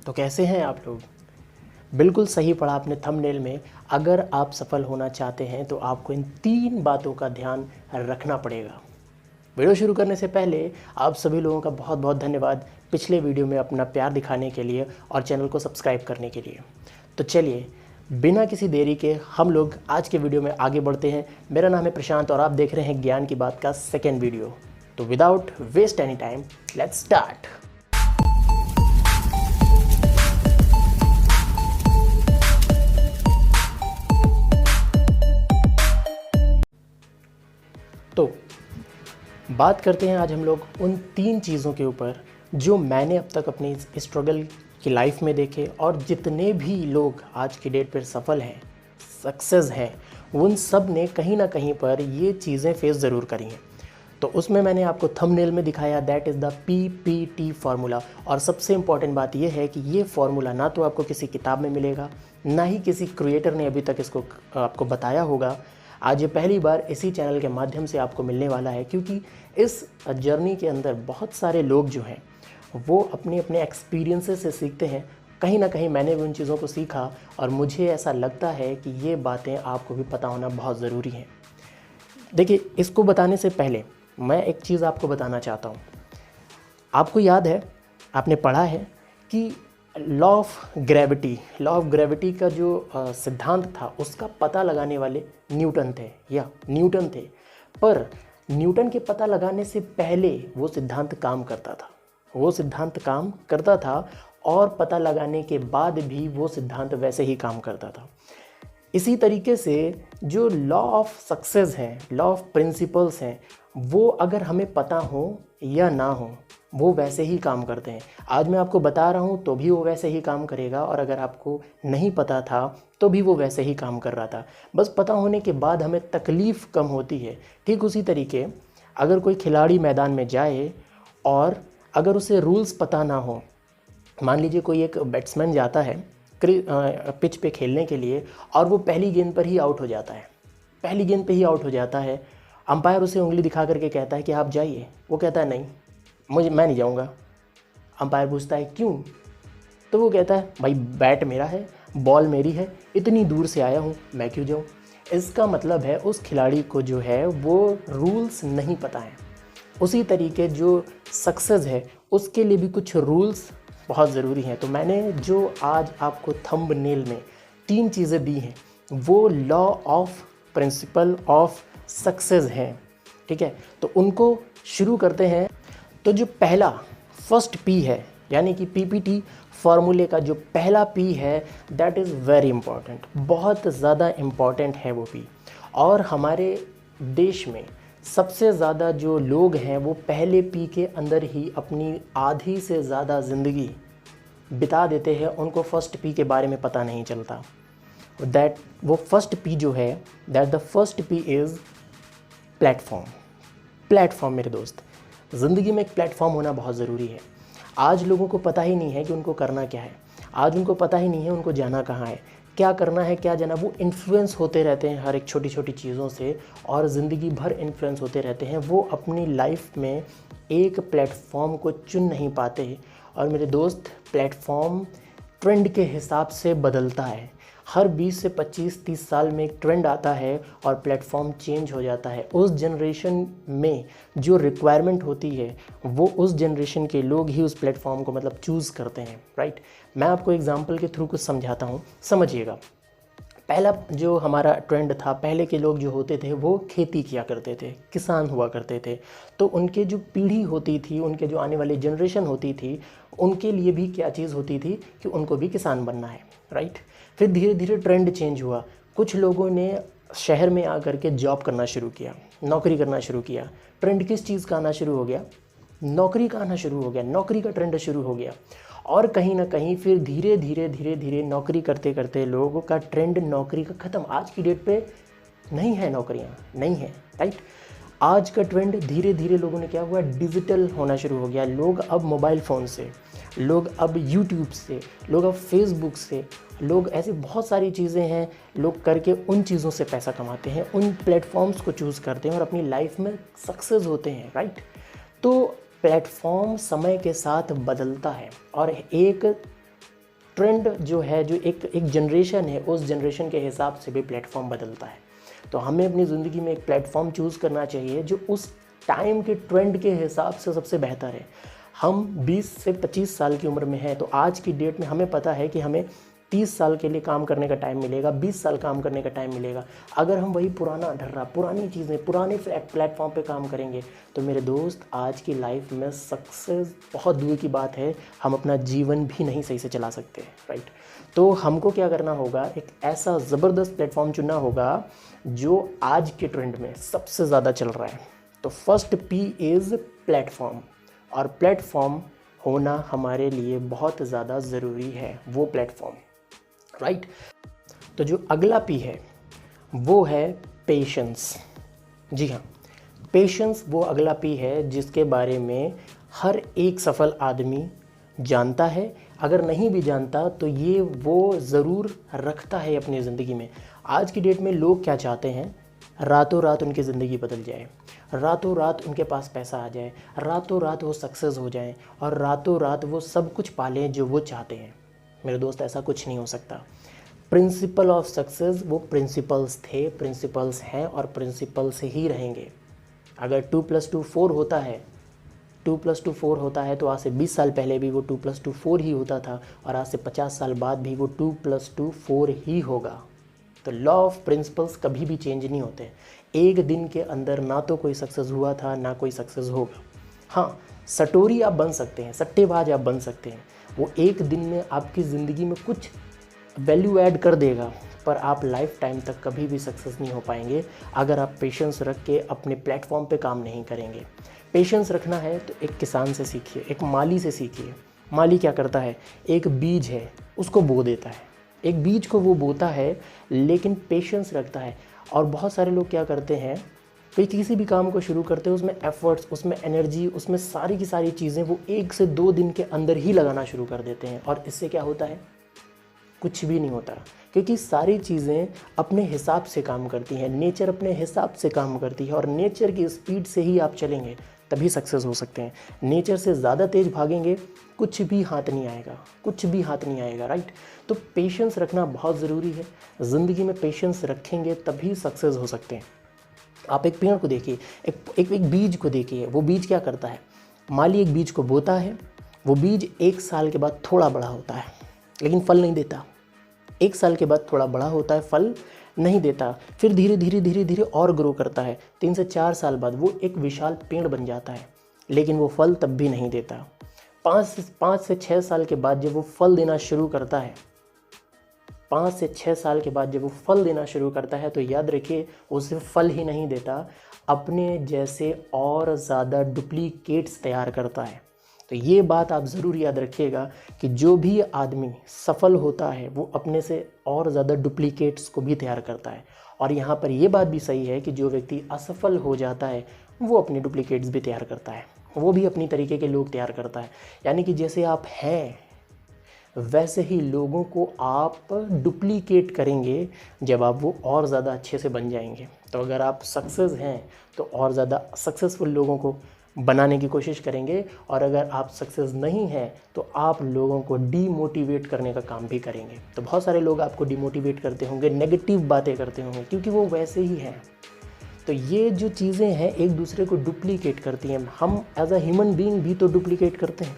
तो कैसे हैं आप लोग? बिल्कुल सही पढ़ा आपने थंबनेल में। अगर आप सफल होना चाहते हैं तो आपको इन 3 बातों का ध्यान रखना पड़ेगा। वीडियो शुरू करने से पहले आप सभी लोगों का बहुत बहुत धन्यवाद पिछले वीडियो में अपना प्यार दिखाने के लिए और चैनल को सब्सक्राइब करने के लिए। तो चलिए बिना किसी देरी के हम लोग आज के वीडियो में आगे बढ़ते हैं। मेरा नाम है प्रशांत और आप देख रहे हैं ज्ञान की बात का सेकेंड वीडियो। तो without waste any time let's start. तो बात करते हैं आज हम लोग उन 3 चीज़ों के ऊपर जो मैंने अब तक अपनी स्ट्रगल की लाइफ में देखे और जितने भी लोग आज की डेट पर सफल हैं, सक्सेस हैं, उन सब ने कहीं ना कहीं पर ये चीज़ें फेस ज़रूर करी हैं। तो उसमें मैंने आपको थंबनेल में दिखाया that is the PPT formula. और सबसे इम्पॉर्टेंट बात यह है कि ये फार्मूला ना तो आपको किसी किताब में मिलेगा, ना ही किसी क्रिएटर ने अभी तक इसको आपको बताया होगा। आज ये पहली बार इसी चैनल के माध्यम से आपको मिलने वाला है, क्योंकि इस जर्नी के अंदर बहुत सारे लोग जो हैं वो अपने अपने एक्सपीरियंसेस से सीखते हैं। कहीं ना कहीं मैंने भी उन चीज़ों को सीखा और मुझे ऐसा लगता है कि ये बातें आपको भी पता होना बहुत ज़रूरी है। देखिए, इसको बताने से पहले मैं एक चीज़ आपको बताना चाहता हूँ। आपको याद है, आपने पढ़ा है कि लॉ ऑफ ग्रेविटी का जो सिद्धांत था उसका पता लगाने वाले न्यूटन थे। पर न्यूटन के पता लगाने से पहले वो सिद्धांत काम करता था और पता लगाने के बाद भी वो सिद्धांत वैसे ही काम करता था। इसी तरीके से जो लॉ ऑफ सक्सेस है, लॉ ऑफ प्रिंसिपल्स हैं, वो अगर हमें पता हो या ना हो वो वैसे ही काम करते हैं। आज मैं आपको बता रहा हूँ तो भी वो वैसे ही काम करेगा, और अगर आपको नहीं पता था तो भी वो वैसे ही काम कर रहा था। बस पता होने के बाद हमें तकलीफ़ कम होती है। ठीक उसी तरीके अगर कोई खिलाड़ी मैदान में जाए और अगर उसे रूल्स पता ना हो, मान लीजिए कोई एक बैट्समैन जाता है पिच पे खेलने के लिए और वो पहली गेंद पे ही आउट हो जाता है। अंपायर उसे उंगली दिखा करके कहता है कि आप जाइए। वो कहता है नहीं, मैं नहीं जाऊंगा। अंपायर पूछता है क्यों? तो वो कहता है भाई बैट मेरा है, बॉल मेरी है, इतनी दूर से आया हूँ, मैं क्यों जाऊँ। इसका मतलब है उस खिलाड़ी को जो है वो रूल्स नहीं पता है। उसी तरीके जो सक्सेस है उसके लिए भी कुछ रूल्स बहुत ज़रूरी हैं। तो मैंने जो आज आपको थंबनेल में 3 चीज़ें दी हैं वो law of principle of success हैं। ठीक है, तो उनको शुरू करते हैं। तो जो पहला फर्स्ट P है, यानी कि PPT फार्मूले का जो पहला P है, दैट इज़ वेरी इम्पॉर्टेंट, बहुत ज़्यादा इम्पॉर्टेंट है वो P। और हमारे देश में सबसे ज़्यादा जो लोग हैं वो पहले P के अंदर ही अपनी आधी से ज़्यादा ज़िंदगी बिता देते हैं। उनको फर्स्ट P के बारे में पता नहीं चलता। वो फर्स्ट P जो है, that the first P is platform. मेरे दोस्त, ज़िंदगी में एक प्लेटफॉर्म होना बहुत ज़रूरी है। आज लोगों को पता ही नहीं है कि उनको करना क्या है। आज उनको पता ही नहीं है उनको जाना कहाँ है, क्या करना है, क्या जाना। वो इन्फ्लुएंस होते रहते हैं हर एक छोटी छोटी चीज़ों से, और ज़िंदगी भर इन्फ्लुएंस होते रहते हैं। वो अपनी लाइफ में एक प्लेटफॉर्म को चुन नहीं पाते। और मेरे दोस्त, प्लेटफॉर्म ट्रेंड के हिसाब से बदलता है। हर 20 से 25-30 साल में एक ट्रेंड आता है और प्लेटफॉर्म चेंज हो जाता है। उस जनरेशन में जो रिक्वायरमेंट होती है वो उस जनरेशन के लोग ही उस प्लेटफॉर्म को मतलब चूज़ करते हैं, राइट। मैं आपको एग्जांपल के थ्रू कुछ समझाता हूँ, समझिएगा। पहला जो हमारा ट्रेंड था, पहले के लोग जो होते थे वो खेती किया करते थे, किसान हुआ करते थे। तो उनके जो पीढ़ी होती थी, उनके जो आने वाली जनरेशन होती थी, उनके लिए भी क्या चीज़ होती थी कि उनको भी किसान बनना है, राइट। फिर धीरे धीरे ट्रेंड चेंज हुआ। कुछ लोगों ने शहर में आकर के जॉब करना शुरू किया, नौकरी करना शुरू किया। ट्रेंड किस चीज़ का आना शुरू हो गया? नौकरी का आना शुरू हो गया, नौकरी का ट्रेंड शुरू हो गया। और कहीं ना कहीं फिर धीरे धीरे नौकरी करते करते लोगों का ट्रेंड नौकरी का ख़त्म। आज की डेट पे नहीं है, नौकरियाँ नहीं है, राइट। आज का ट्रेंड धीरे धीरे लोगों ने क्या हुआ, डिजिटल होना शुरू हो गया। लोग अब मोबाइल फ़ोन से, लोग अब यूट्यूब से, लोग अब फेसबुक से, लोग ऐसी बहुत सारी चीज़ें हैं लोग करके उन चीज़ों से पैसा कमाते हैं, उन प्लेटफॉर्म्स को चूज़ करते हैं और अपनी लाइफ में सक्सेस होते हैं, राइट। तो प्लेटफॉर्म समय के साथ बदलता है और एक ट्रेंड जो है, जो एक जनरेशन है, उस जनरेशन के हिसाब से भी प्लेटफॉर्म बदलता है। तो हमें अपनी ज़िंदगी में एक प्लेटफॉर्म चूज़ करना चाहिए जो उस टाइम के ट्रेंड के हिसाब से सबसे बेहतर है। हम 20 से 25 साल की उम्र में हैं, तो आज की डेट में हमें पता है कि हमें 30 साल के लिए काम करने का टाइम मिलेगा, 20 साल काम करने का टाइम मिलेगा। अगर हम वही पुराना ढर्रा, पुरानी चीज़ें, पुराने प्लेटफॉर्म पे काम करेंगे तो मेरे दोस्त, आज की लाइफ में सक्सेस बहुत दूर की बात है, हम अपना जीवन भी नहीं सही से चला सकते, राइट। तो हमको क्या करना होगा, एक ऐसा ज़बरदस्त प्लेटफॉर्म चुनना होगा जो आज के ट्रेंड में सबसे ज़्यादा चल रहा है। तो फर्स्ट पी इज़ प्लेटफॉर्म, और प्लेटफॉर्म होना हमारे लिए बहुत ज़्यादा ज़रूरी है, वो प्लेटफॉर्म, राइट। तो जो अगला पी है वो है पेशेंस। जी हाँ, पेशेंस वो अगला पी है जिसके बारे में हर एक सफल आदमी जानता है। अगर नहीं भी जानता तो ये वो ज़रूर रखता है अपनी ज़िंदगी में। आज की डेट में लोग क्या चाहते हैं, रातों रात उनकी ज़िंदगी बदल जाए, रातों रात उनके पास पैसा आ जाए, रातों रात वो सक्सेस हो जाएं और रातों रात वो सब कुछ पालें जो वो चाहते हैं। मेरे दोस्त, ऐसा कुछ नहीं हो सकता। प्रिंसिपल ऑफ सक्सेस वो प्रिंसिपल्स थे, प्रिंसिपल्स हैं और प्रिंसिपल से ही रहेंगे। अगर 2+2 4 होता है, 2+2 4 होता है तो आज से 20 साल पहले भी वो 2+2 4 ही होता था, और आज से 50 साल बाद भी वो 2+2 4 ही होगा। तो लॉ ऑफ प्रिंसिपल्स कभी भी चेंज नहीं होते। एक दिन के अंदर ना तो कोई सक्सेस हुआ था, ना कोई सक्सेस होगा। हाँ, सटोरी आप बन सकते हैं, सट्टेबाज आप बन सकते हैं, वो एक दिन में आपकी ज़िंदगी में कुछ वैल्यू ऐड कर देगा, पर आप लाइफ टाइम तक कभी भी सक्सेस नहीं हो पाएंगे अगर आप पेशेंस रख के अपने प्लेटफॉर्म पे काम नहीं करेंगे। पेशेंस रखना है तो एक किसान से सीखिए, एक माली से सीखिए। माली क्या करता है, एक बीज है उसको बो देता है, एक बीज को वो बोता है, लेकिन पेशेंस रखता है। और बहुत सारे लोग क्या करते हैं, कोई किसी भी काम को शुरू करते हैं, उसमें एफर्ट्स, उसमें एनर्जी, उसमें सारी की सारी चीज़ें वो 1 से 2 दिन के अंदर ही लगाना शुरू कर देते हैं, और इससे क्या होता है, कुछ भी नहीं होता। क्योंकि सारी चीज़ें अपने हिसाब से काम करती हैं, नेचर अपने हिसाब से काम करती है, और नेचर की स्पीड से ही आप चलेंगे तभी सक्सेस हो सकते हैं। नेचर से ज़्यादा तेज़ भागेंगे, कुछ भी हाथ नहीं आएगा, कुछ भी हाथ नहीं आएगा, राइट। तो पेशेंस रखना बहुत ज़रूरी है। ज़िंदगी में पेशेंस रखेंगे तभी सक्सेस हो सकते हैं। आप एक पेड़ को देखिए, एक बीज को देखिए, वो बीज क्या करता है, माली एक बीज को बोता है, वो बीज 1 साल के बाद थोड़ा बड़ा होता है लेकिन फल नहीं देता। 1 साल के बाद थोड़ा बड़ा होता है, फल नहीं देता, फिर धीरे धीरे धीरे धीरे और ग्रो करता है। 3 से 4 साल बाद वो एक विशाल पेड़ बन जाता है, लेकिन वो फल तब भी नहीं देता। 5 से 6 साल के बाद जब वो फल देना शुरू करता है, 5 से 6 साल के बाद जब वो फल देना शुरू करता है, तो याद रखिए वो सिर्फ फल ही नहीं देता, अपने जैसे और ज़्यादा डुप्लीकेट्स तैयार करता है। तो ये बात आप ज़रूर याद रखिएगा कि जो भी आदमी सफल होता है वो अपने से और ज़्यादा डुप्लीकेट्स को भी तैयार करता है। और यहाँ पर ये बात भी सही है कि जो व्यक्ति असफल हो जाता है वो अपने डुप्लीकेट्स भी तैयार करता है, वो भी अपनी तरीके के लोग तैयार करता है। यानी कि जैसे आप हैं वैसे ही लोगों को आप डुप्लीकेट करेंगे जब आप वो और ज़्यादा अच्छे से बन जाएंगे। तो अगर आप सक्सेस हैं तो और ज़्यादा सक्सेसफुल लोगों को बनाने की कोशिश करेंगे, और अगर आप सक्सेस नहीं हैं तो आप लोगों को डीमोटिवेट करने का काम भी करेंगे। तो बहुत सारे लोग आपको डीमोटिवेट करते होंगे, नेगेटिव बातें करते होंगे, क्योंकि वो वैसे ही हैं। तो ये जो चीज़ें हैं एक दूसरे को डुप्लीकेट करती हैं। हम एज अ ह्यूमन बीइंग भी तो डुप्लीकेट करते हैं,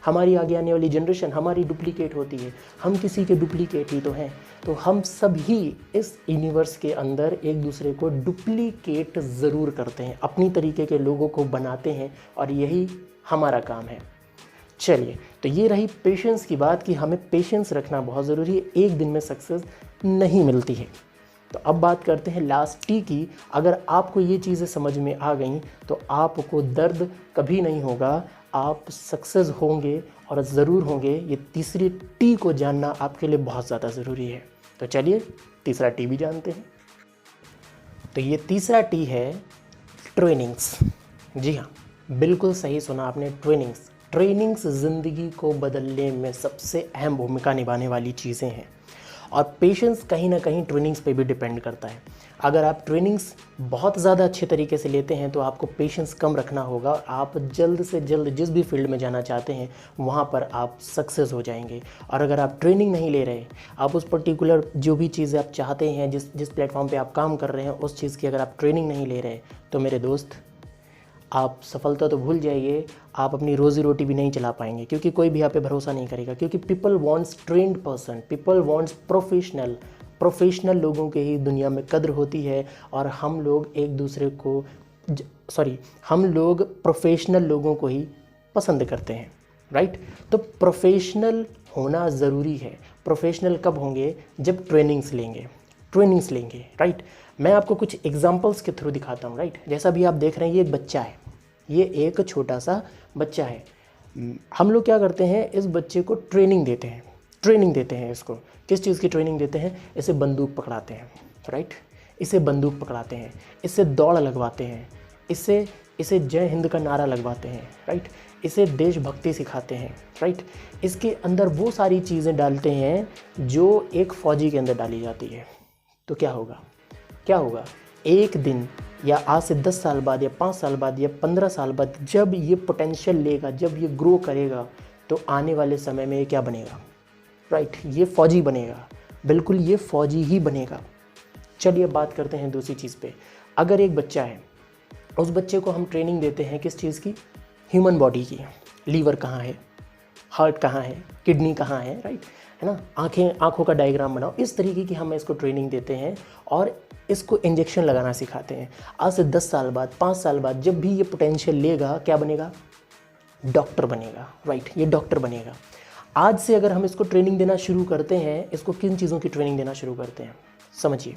हमारी आगे आने वाली जनरेशन हमारी डुप्लीकेट होती है, हम किसी के डुप्लीकेट ही तो हैं। तो हम सभी इस यूनिवर्स के अंदर एक दूसरे को डुप्लीकेट ज़रूर करते हैं, अपनी तरीके के लोगों को बनाते हैं, और यही हमारा काम है। चलिए, तो ये रही पेशेंस की बात कि हमें पेशेंस रखना बहुत ज़रूरी है, एक दिन में सक्सेस नहीं मिलती है। तो अब बात करते हैं लास्ट टी की। अगर आपको ये चीज़ें समझ में आ गई तो आपको दर्द कभी नहीं होगा, आप सक्सेस होंगे और ज़रूर होंगे। ये तीसरी टी को जानना आपके लिए बहुत ज़्यादा ज़रूरी है। तो चलिए तीसरा टी भी जानते हैं। तो ये तीसरा टी है ट्रेनिंग्स। जी हाँ, बिल्कुल सही सुना आपने, ट्रेनिंग्स। ट्रेनिंग्स ज़िंदगी को बदलने में सबसे अहम भूमिका निभाने वाली चीज़ें हैं। और पेशेंस कहीं ना कहीं ट्रेनिंग्स पे भी डिपेंड करता है। अगर आप ट्रेनिंग्स बहुत ज़्यादा अच्छे तरीके से लेते हैं तो आपको पेशेंस कम रखना होगा। आप जल्द से जल्द जिस भी फील्ड में जाना चाहते हैं वहाँ पर आप सक्सेस हो जाएंगे। और अगर आप ट्रेनिंग नहीं ले रहे, आप उस पर्टिकुलर जो भी चीज़ें आप चाहते हैं, जिस प्लेटफॉर्म पे आप काम कर रहे हैं, उस चीज़ की अगर आप ट्रेनिंग नहीं ले रहे तो मेरे दोस्त, आप सफलता तो भूल जाइए, आप अपनी रोज़ी रोटी भी नहीं चला पाएंगे, क्योंकि कोई भी आप पे भरोसा नहीं करेगा। क्योंकि people wants trend person, people wants professional लोगों के ही दुनिया में कद्र होती है। और हम लोग एक दूसरे को हम लोग प्रोफेशनल लोगों को ही पसंद करते हैं, राइट। तो प्रोफेशनल होना ज़रूरी है। प्रोफेशनल कब होंगे? जब ट्रेनिंग्स लेंगे, राइट। मैं आपको कुछ एग्जांपल्स के थ्रू दिखाता हूँ, राइट। जैसा भी आप देख रहे हैं, ये एक बच्चा है, ये एक छोटा सा बच्चा है। हम लोग क्या करते हैं, इस बच्चे को ट्रेनिंग देते हैं। इसको किस चीज़ की ट्रेनिंग देते हैं? इसे बंदूक पकड़ाते हैं, राइट। इसे बंदूक पकड़ाते हैं, इससे दौड़ लगवाते हैं, इसे जय हिंद का नारा लगवाते हैं, राइट। इसे देशभक्ति सिखाते हैं, राइट। इसके अंदर वो सारी चीज़ें डालते हैं जो एक फ़ौजी के अंदर डाली जाती है। तो क्या होगा? एक दिन या आज से 10 साल बाद या 5 साल बाद या 15 साल बाद जब ये पोटेंशियल लेगा, जब ये ग्रो करेगा, तो आने वाले समय में ये क्या बनेगा? राइट, ये फ़ौजी बनेगा। बिल्कुल, ये फ़ौजी ही बनेगा। चलिए बात करते हैं दूसरी चीज़ पे। अगर एक बच्चा है, उस बच्चे को हम ट्रेनिंग देते हैं किस चीज़ की? ह्यूमन बॉडी की। लीवर कहाँ है, हार्ट कहाँ है, किडनी कहाँ है, राइट, है ना। आँखों का डायग्राम बनाओ। इस तरीके की हम इसको ट्रेनिंग देते हैं और इसको इंजेक्शन लगाना सिखाते हैं। आज से 10 साल बाद, 5 साल बाद जब भी ये पोटेंशियल लेगा, क्या बनेगा? डॉक्टर बनेगा, राइट। ये डॉक्टर बनेगा। आज से अगर हम इसको ट्रेनिंग देना शुरू करते हैं, इसको किन चीज़ों की ट्रेनिंग देना शुरू करते हैं? समझिए,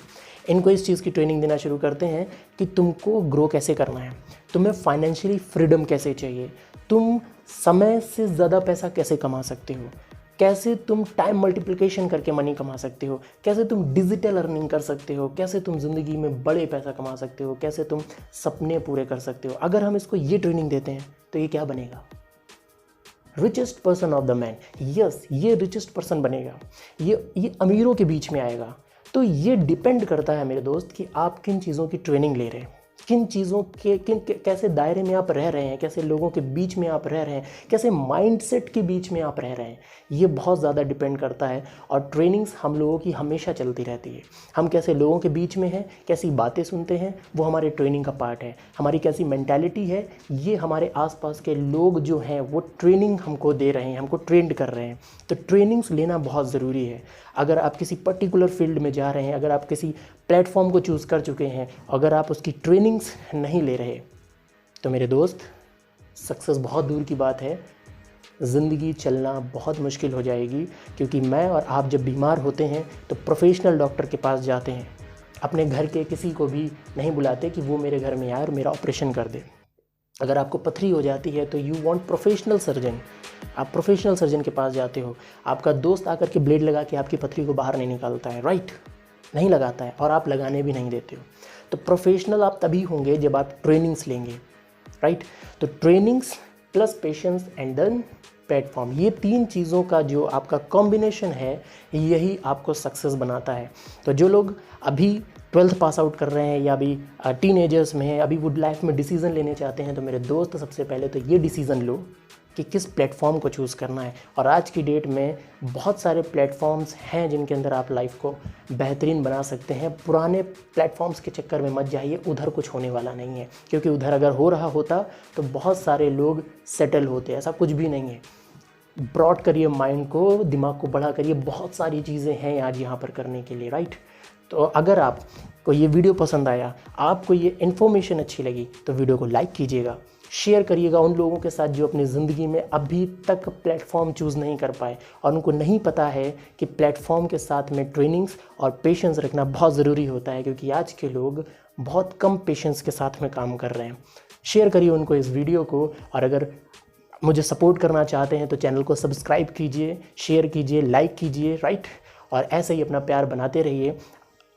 इनको इस चीज़ की ट्रेनिंग देना शुरू करते हैं कि तुमको ग्रो कैसे करना है, तुम्हें फाइनेंशियली फ्रीडम कैसे चाहिए, तुम समय से ज़्यादा पैसा कैसे कमा सकते हो, कैसे तुम टाइम मल्टीप्लिकेशन करके मनी कमा सकते हो, कैसे तुम डिजिटल अर्निंग कर सकते हो, कैसे तुम ज़िंदगी में बड़े पैसा कमा सकते हो, कैसे तुम सपने पूरे कर सकते हो। अगर हम इसको ये ट्रेनिंग देते हैं तो ये क्या बनेगा? Richest person of the man. Yes, ये रिचेस्ट पर्सन बनेगा, ये अमीरों के बीच में आएगा। तो ये डिपेंड करता है मेरे दोस्त कि आप किन चीज़ों की ट्रेनिंग ले रहे हैं, किन चीज़ों के कैसे दायरे में आप रह रहे हैं, कैसे लोगों के बीच में आप रह रहे हैं, कैसे माइंडसेट के बीच में आप रह रहे हैं। ये बहुत ज़्यादा डिपेंड करता है। और ट्रेनिंग्स हम लोगों की हमेशा चलती रहती है। हम कैसे लोगों के बीच में हैं, कैसी बातें सुनते हैं, वो हमारे ट्रेनिंग का पार्ट है। हमारी कैसी मेंटालिटी है, ये हमारे आसपास के लोग जो हैं वो ट्रेनिंग हमको दे रहे हैं, हमको ट्रेंड कर रहे हैं। तो ट्रेनिंग्स लेना बहुत ज़रूरी है। अगर आप किसी पर्टिकुलर फील्ड में जा रहे हैं, अगर आप किसी प्लेटफॉर्म को चूज़ कर चुके हैं, अगर आप उसकी ट्रेनिंग्स नहीं ले रहे, तो मेरे दोस्त, सक्सेस बहुत दूर की बात है। ज़िंदगी चलना बहुत मुश्किल हो जाएगी। क्योंकि मैं और आप जब बीमार होते हैं तो प्रोफेशनल डॉक्टर के पास जाते हैं, अपने घर के किसी को भी नहीं बुलाते कि वो मेरे घर में आए और मेरा ऑपरेशन कर दे। अगर आपको पथरी हो जाती है तो यू वांट प्रोफेशनल सर्जन, आप प्रोफेशनल सर्जन के पास जाते हो। आपका दोस्त आकर के ब्लेड लगा के आपकी पथरी को बाहर नहीं निकालता है, राइट, नहीं लगाता है, और आप लगाने भी नहीं देते हो। तो प्रोफेशनल आप तभी होंगे जब आप ट्रेनिंग्स लेंगे, राइट। तो trainings plus patience and then platform, ये 3 चीज़ों का जो आपका कॉम्बिनेशन है, यही आपको सक्सेस बनाता है। तो जो लोग अभी 12th पास आउट कर रहे हैं या अभी टीनेजर्स में हैं, अभी वो लाइफ में डिसीज़न लेने चाहते हैं, तो मेरे दोस्त, सबसे पहले तो ये डिसीज़न लो कि किस प्लेटफॉर्म को चूज़ करना है। और आज की डेट में बहुत सारे प्लेटफॉर्म्स हैं जिनके अंदर आप लाइफ को बेहतरीन बना सकते हैं। पुराने प्लेटफॉर्म्स के चक्कर में मत जाइए, उधर कुछ होने वाला नहीं है। क्योंकि उधर अगर हो रहा होता तो बहुत सारे लोग सेटल होते, ऐसा कुछ भी नहीं है। ब्रॉड करिए माइंड को, दिमाग को बड़ा करिए, बहुत सारी चीज़ें हैं आज यहाँ पर करने के लिए, राइट। तो अगर आपको ये वीडियो पसंद आया, आपको ये इन्फॉर्मेशन अच्छी लगी, तो वीडियो को लाइक कीजिएगा, शेयर करिएगा उन लोगों के साथ जो अपनी ज़िंदगी में अभी तक प्लेटफॉर्म चूज़ नहीं कर पाए और उनको नहीं पता है कि प्लेटफॉर्म के साथ में ट्रेनिंग्स और पेशेंस रखना बहुत ज़रूरी होता है। क्योंकि आज के लोग बहुत कम पेशेंस के साथ में काम कर रहे हैं। शेयर करिए उनको इस वीडियो को, और अगर मुझे सपोर्ट करना चाहते हैं तो चैनल को सब्सक्राइब कीजिए, शेयर कीजिए, लाइक कीजिए, राइट। और ऐसे ही अपना प्यार बनाते रहिए।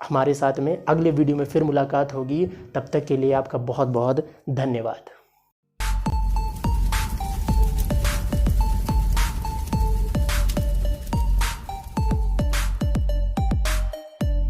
हमारे साथ में अगले वीडियो में फिर मुलाकात होगी। तब तक के लिए आपका बहुत बहुत धन्यवाद।